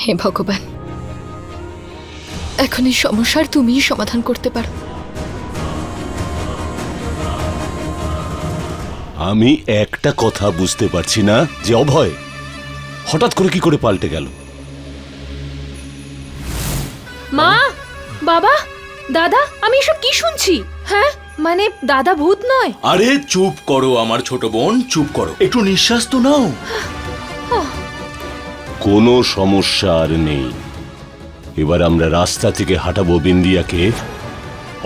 হে ভগবান, এখন এই সমস্যার তুমিই সমাধান করতে পারো। আমি একটা কথা বুঝতে পারছি না যে অভয় হঠাৎ করে কি করে পাল্টে গেল। মা, বাবা, দাদা, আমি এসব কি শুনছি? হ্যাঁ, মানে দাদা ভূত নয়? আরে চুপ করো আমার ছোট বোন, চুপ করো, একটু নিঃশ্বাস তো নাও। কোনো সমস্যা আর নেই। এবার আমরা রাস্তা থেকে হাঁটাবো বিন্দিয়াকে।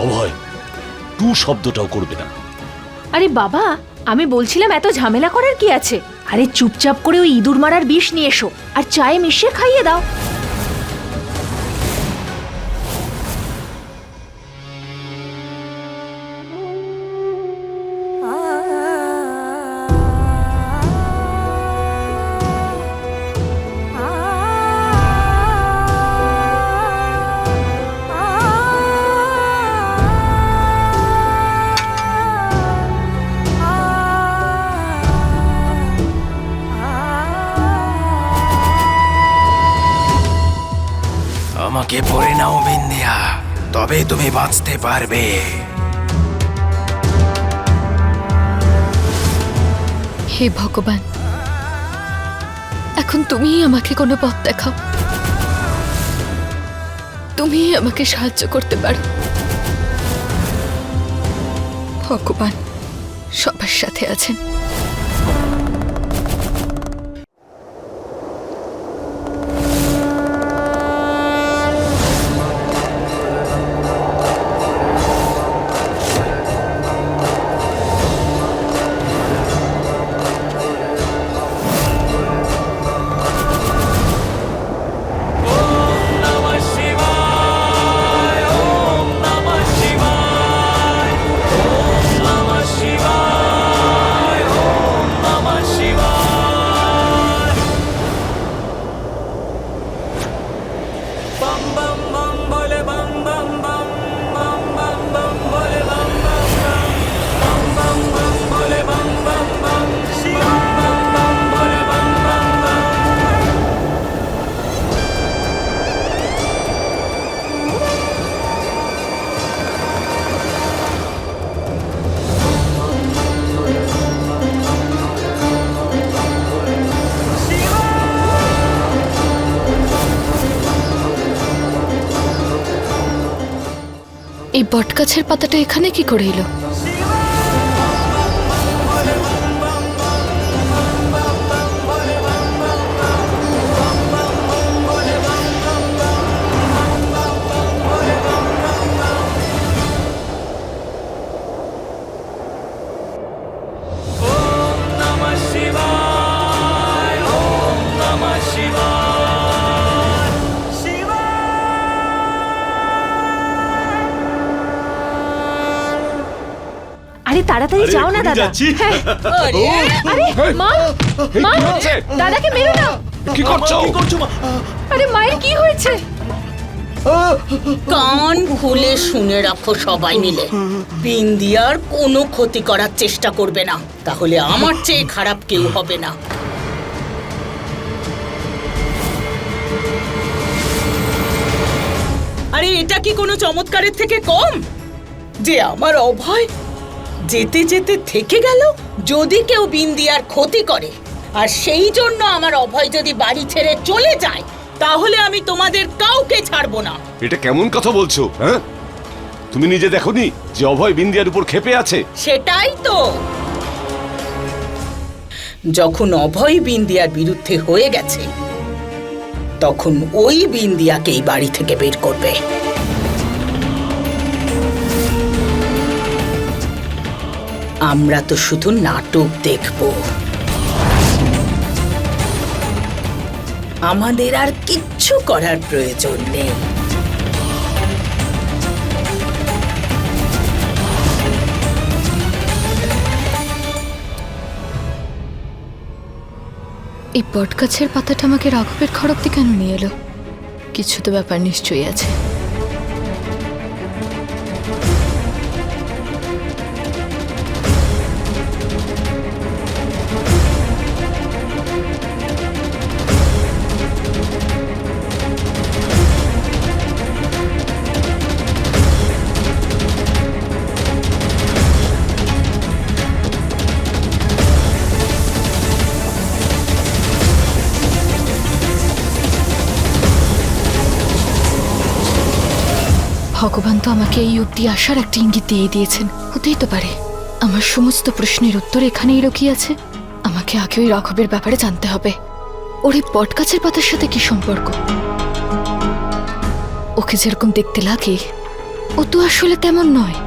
অভয় টু শব্দটাও করবে না। আরে বাবা, আমি বলছিলাম এত ঝামেলা করার কি আছে? আরে চুপচাপ করে ওই ইঁদুর মারার বিষ নিয়ে এসো আর চায়ে মিশিয়ে খাইয়ে দাও। আমাকে পড়ে নাও বিন্দিয়া, তবে তুমি বাঁচতে পারবে। হে ভগবান, এখন তুমিই আমাকে কোনো পথ দেখাও। তুমিই আমাকে সাহায্য করতে পারো। ভগবান সবার সাথে আছেন। এই বটগাছের পাতাটা এখানে কি করে এলো? আরে তাড়াতাড়ি যাও না দাদা। হ্যাঁ। আরে মা, মা, দাদাকে মেরো না। কি করছো? আরে মায়ের কি হয়েছে? কান খুলে শুনে রাখো সবাই মিলে, বিন্দিয়ার কোনো ক্ষতি করার চেষ্টা করবে না, তাহলে আমার চেয়ে খারাপ কেউ হবে না। আরে এটা কি কোনো চমৎকারের থেকে কম যে আমার অভয় যেতে যেতে থেকে গেল? যদি কেউ বিন্দিয়ার ক্ষতি করে আর সেই জন্য আমার অভয় যদি বাড়ি ছেড়ে চলে যায়, তাহলে আমি তোমাদের কাউকে ছাড়বো না। এটা কেমন কথা বলছো? হ্যাঁ, তুমি নিজে দেখোনি যে অভয় বিন্দিয়ার উপর ক্ষেপে আছে? সেটাই তো, যখন অভয় বিন্দিয়ার বিরুদ্ধে হয়ে গেছে তখন ওই বিন্দিয়াকেই বাড়ি থেকে বের করবে। আমরা তো শুধু নাটক দেখব, আমাদের আর কিচ্ছু করার প্রয়োজন নেই। এই বটগাছের পাতাটা আমাকে রাঘবের খড়গতে কেন নিয়ে এলো? কিছু তো ব্যাপার নিশ্চয়ই আছে। ভগবান তো আমাকে এই অবধি আসার একটা ইঙ্গিত দিয়ে দিয়েছেন। হতেই তো পারে আমার সমস্ত প্রশ্নের উত্তর এখানেই লুকিয়ে আছে। আমাকে আগে ওই রাঘবের ব্যাপারে জানতে হবে। ওর এই বটগাছের পাতার সাথে কি সম্পর্ক? ওকে যেরকম দেখতে লাগে ও তো আসলে তেমন নয়।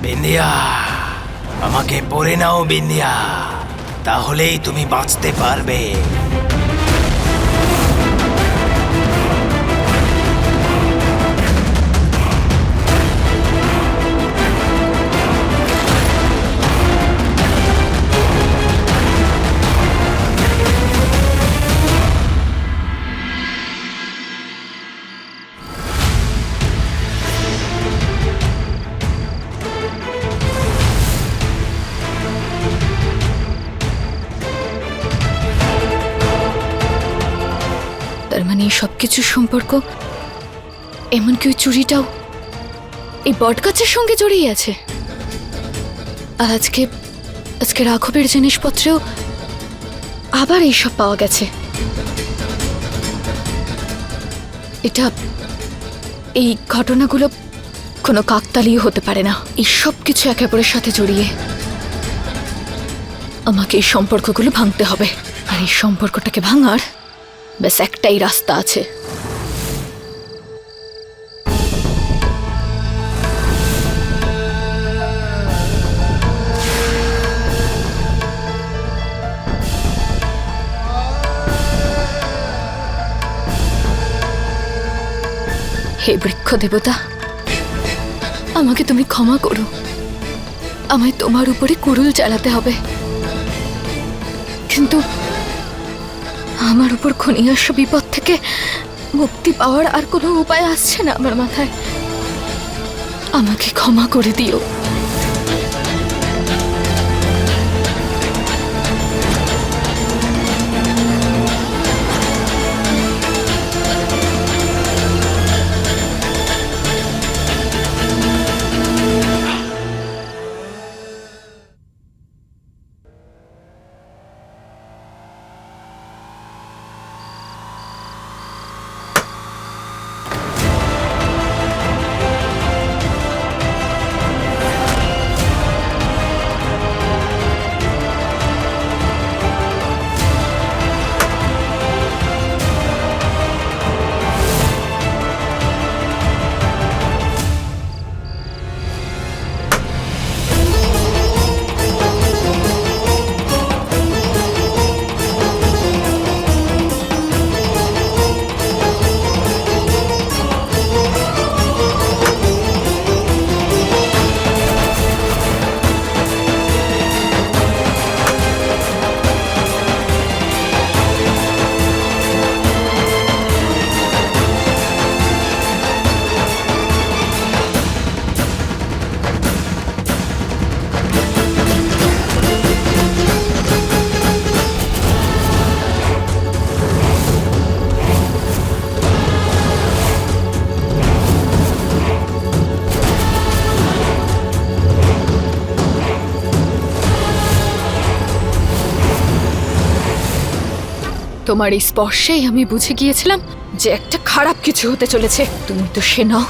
বিন্দিয়া, আমাকে পড়ে নাও বিন্দিয়া, তাহলেই তুমি বাঁচতে পারবে। তার মানে এই সবকিছুর সম্পর্ক, এমনকি ওই চুরিটাও এই বটগাছের সঙ্গে জড়িয়ে আছে। আর আজকে আজকে রাঘবের জিনিসপত্রেও আবার এইসব পাওয়া গেছে। এটা এই ঘটনাগুলো কোনো কাকতালীয় হতে পারে না। এই সব কিছু একে অপরের সাথে জড়িয়ে। আমাকে এই সম্পর্কগুলো ভাঙতে হবে। আর এই সম্পর্কটাকে ভাঙার ব্যাস একটাই রাস্তা আছে। হে বৃক্ষ দেবতা, আমাকে তুমি ক্ষমা করো। আমায় তোমার উপরে কুড়ুল চালাতে হবে, কিন্তু আমার উপর ঘনিয়ে আসা বিপদ থেকে মুক্তি পাওয়ার আর কোনো উপায় আসছে না আমার মাথায়। আমাকে ক্ষমা করে দিও। তোমার এই স্পর্শেই আমি বুঝে গিয়েছিলাম যে একটা খারাপ কিছু হতে চলেছে। তুমি তো সে নাও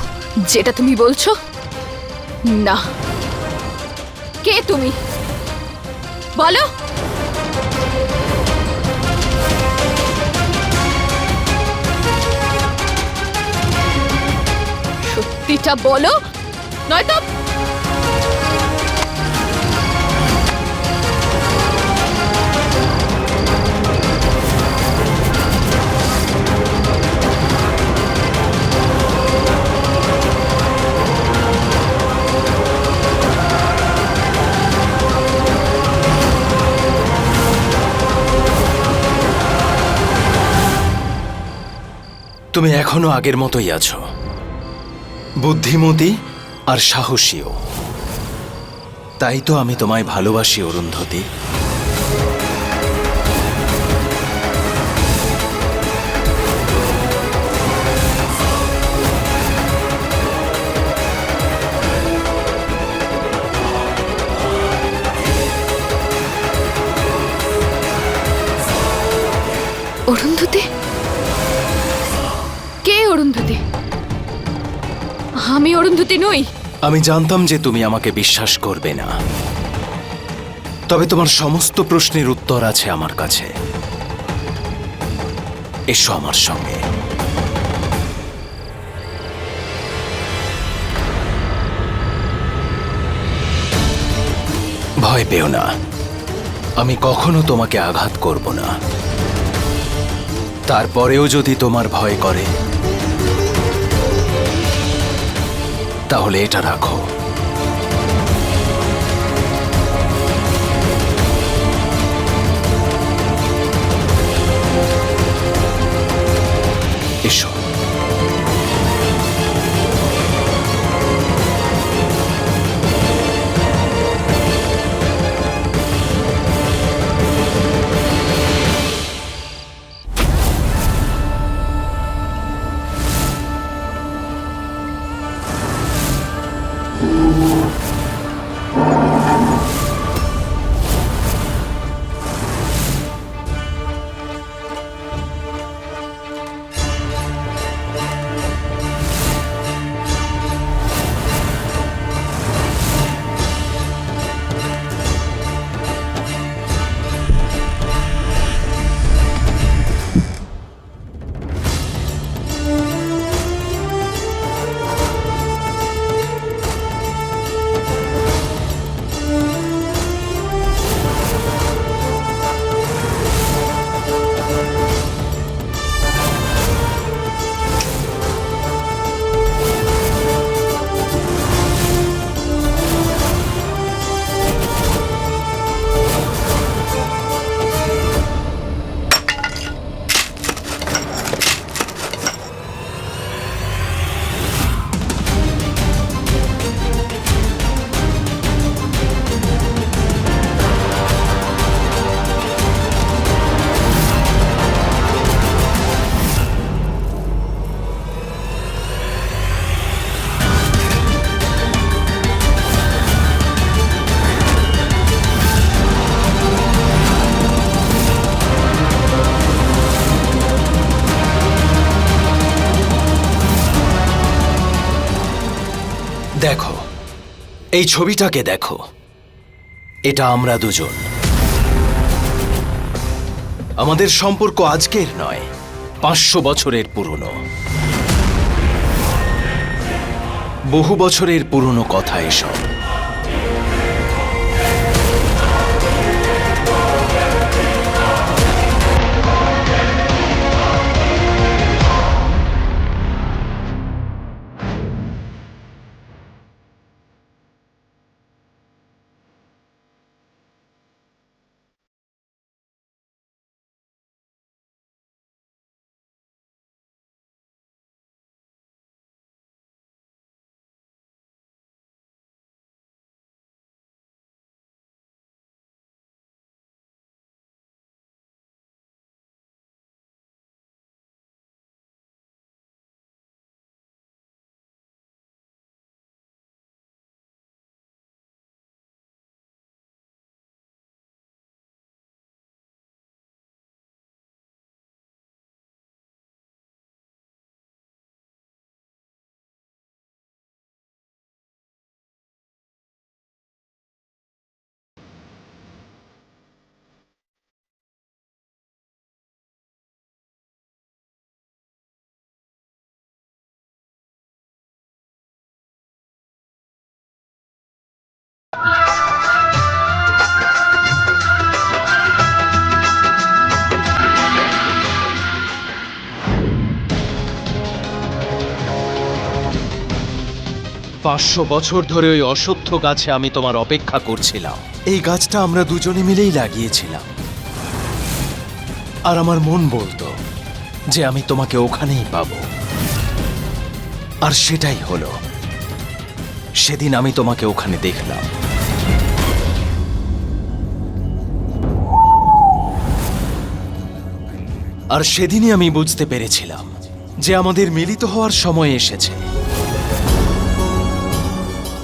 যেটা তুমি বলছো। না, কে তুমি বলো। সত্যিটা বলো, নয়তো তুমি এখনো আগের মতোই আছো, বুদ্ধিমতী আর সাহসীও। তাই তো আমি তোমায় ভালোবাসি অরুন্ধতী। অরুন্ধতী? কে অরুন্ধতী? আমি অরুন্ধতী নই। আমি জানতাম যে তুমি আমাকে বিশ্বাস করবে না, তবে তোমার সমস্ত প্রশ্নের উত্তর আছে আমার কাছে। এসো আমার সঙ্গে। ভয় পেও না, আমি কখনো তোমাকে আঘাত করব না। তারপরেও যদি তোমার ভয় করে, তাহলে এটা রাখো। এসো। দেখো, এই ছবিটাকে দেখো। এটা আমরা দুজন। আমাদের সম্পর্ক আজকের নয়, 500 বছরের পুরনো। বহু বছরের পুরনো কথা এসব। 500 বছর ধরে ওই অশ্বত্থ গাছে আমি তোমার অপেক্ষা করছিলাম। এই গাছটা আমরা দুজনে মিলেই লাগিয়েছিলাম, আর আমার মন বলতো যে আমি তোমাকে ওখানেই পাবো। আর সেটাই হলো। সেদিন আমি তোমাকে ওখানে দেখলাম। আর সেদিনই আমি বুঝতে পেরেছিলাম যে আমাদের মিলিত হওয়ার সময় এসেছে।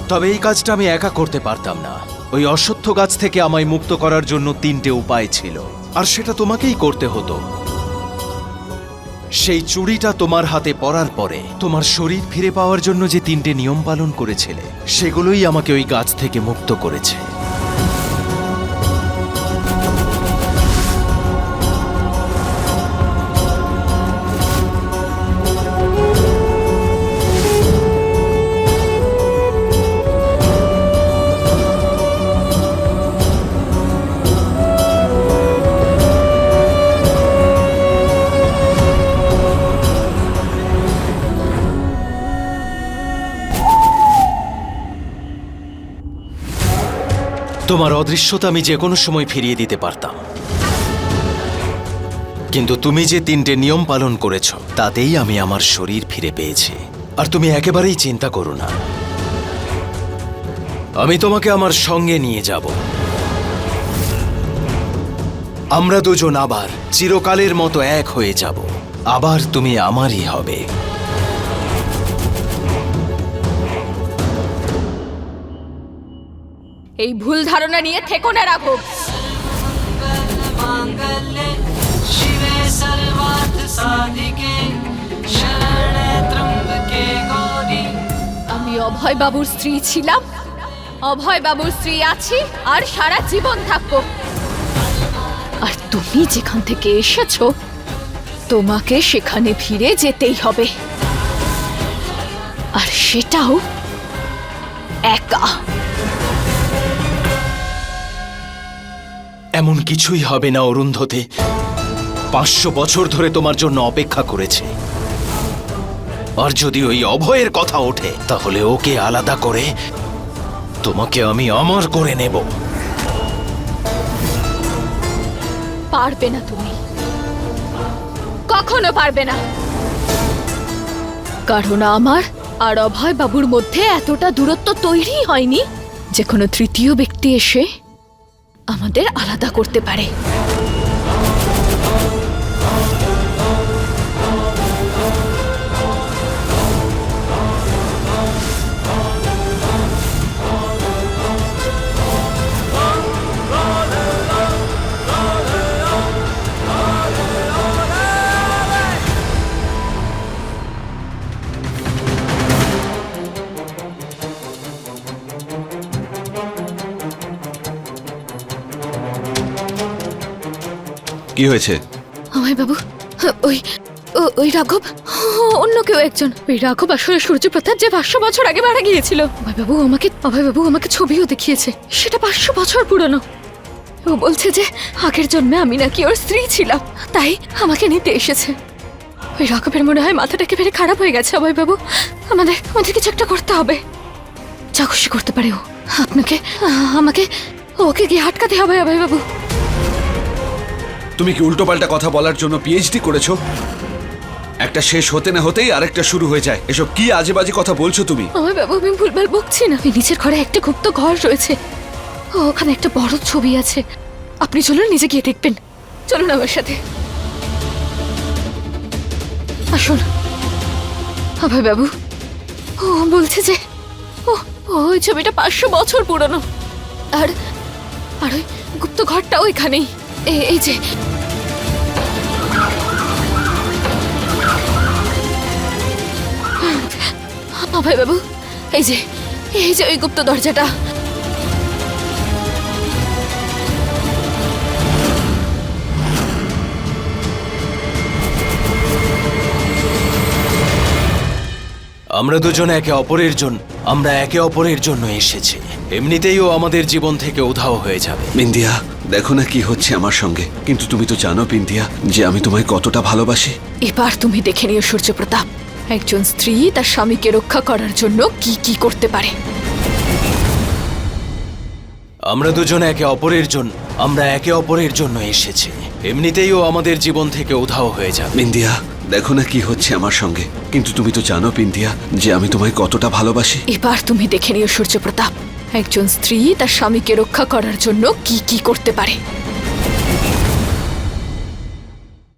তবে এই কাজটা আমি একা করতে পারতাম না। ওই অশ্বত্থ গাছ থেকে আমায় মুক্ত করার জন্য 3টে উপায় ছিল, আর সেটা তোমাকেই করতে হতো। সেই চুড়িটা তোমার হাতে পরার পরে তোমার শরীর ফিরে পাওয়ার জন্য যে 3টে নিয়ম পালন করেছিলে, সেগুলোই আমাকে ওই গাছ থেকে মুক্ত করেছে। তোমার অদৃশ্যতা আমি যে কোনো সময় ফিরিয়ে দিতে পারতাম, কিন্তু তুমি যে 3টে নিয়ম পালন করেছ তাতেই আমি আমার শরীর ফিরে পেয়েছি। আর তুমি একেবারেই চিন্তা করো না, আমি তোমাকে আমার সঙ্গে নিয়ে যাব। আমরা দুজন আবার চিরকালের মতো এক হয়ে যাব। আবার তুমি আমারই হবে। এই ভুল ধারণা নিয়ে থেকো না রাঘব। शिवे सर्वार्थ साधिके शरणे त्र्यंबके गौरी। আমি অভয় বাবুর স্ত্রী ছিলাম, অভয় বাবুর স্ত্রী আছি, আর সারা জীবন থাকবো। আর তুমি যেখান থেকে এসেছো তোমাকে সেখানে ফিরে যেতেই হবে, আর সেটাও একা। এমন কিছুই হবে না অরুন্ধতী। 500 বছর ধরে তোমার জন্য অপেক্ষা করেছে। আর যদি ওই অভয়ের কথা ওঠে তাহলে ওকে আলাদা করে তোমাকে আমি আমার করে নেব। পারবে না তুমি, কখনো পারবে না। কারণ আমার আর অভয় বাবুর মধ্যে এতটা দূরত্ব তৈরি হয়নি যে কোনো তৃতীয় ব্যক্তি এসে আমাদের আলাদা করতে পারে। কি হয়েছে? অভয় বাবু, ওই রাঘব, অন্য কেউ একজন। ওই রাঘব আসলে সূর্যপ্রতাপ, যে 500 বছর আগে মারা গিয়েছিল। অভয় বাবু আমাকে ছবিও দেখিয়েছে, সেটা 500 বছর পুরনো। ও বলছে যে আগের জন্মে আমি নাকি ওর স্ত্রী ছিলাম, তাই আমাকে নিতে এসেছে। ওই রাঘবের মনে হয় মাথাটা একেবারে খারাপ হয়ে গেছে। অভয় বাবু, আমাদের কিছু একটা করতে হবে। যা খুশি করতে পারে ও। আমাকে ওকে গিয়ে আটকাতে হবে। অভয় বাবু, তুমি কি উল্টোপাল্টা কথা বলার জন্য পিএইচডি করেছো? একটা শেষ হতে না হতেই আরেকটা শুরু হয়ে যায়। এসব কি আজে বাজে কথা বলছো তুমি? অভয় বাবু, আমি ভুলভাল বকছি না। ওই নিচের ঘরে একটা গুপ্ত ঘর রয়েছে, ওখানে একটা বড় ছবি আছে। আপনি চলুন, নিজে গিয়ে দেখবেন। চলুন আমার সাথে, আসুন। অভয় বাবু, ও বলছে যে ওই ছবিটা 500 বছর পুরনো, আর ওই গুপ্ত ঘরটাও এখানেই। এই যে অভয় বাবু, এই যে ওই গুপ্ত দরজাটা। আমরা দুজন একে অপরের জন্য এসেছি। এমনিতেই ও আমাদের জীবন থেকে উধাও হয়ে যাবে। বিন্দিয়া, দেখো না কি হচ্ছে আমার সঙ্গে। কিন্তু তুমি তো জানো বিন্দিয়া যে আমি তোমায় কতটা ভালোবাসি। এবার তুমি দেখে নিও সূর্যপ্রতাপ, একজন স্ত্রী তার স্বামীকে রক্ষা করার জন্য কি কি করতে পারে। আমরা দুজন একে অপরের জন্য এসেছি। এমনিতেই ও আমাদের জীবন থেকে উধাও হয়ে যাবে। বিন্দিয়া, দেখো না কি হচ্ছে আমার সঙ্গে। কিন্তু তুমি তো জানো বিন্দিয়া যে আমি তোমায় কতটা ভালোবাসি। এবার তুমি দেখে নিও সূর্যপ্রতাপ, একজন স্ত্রী তার স্বামীকে রক্ষা করার জন্য কি কি করতে পারে।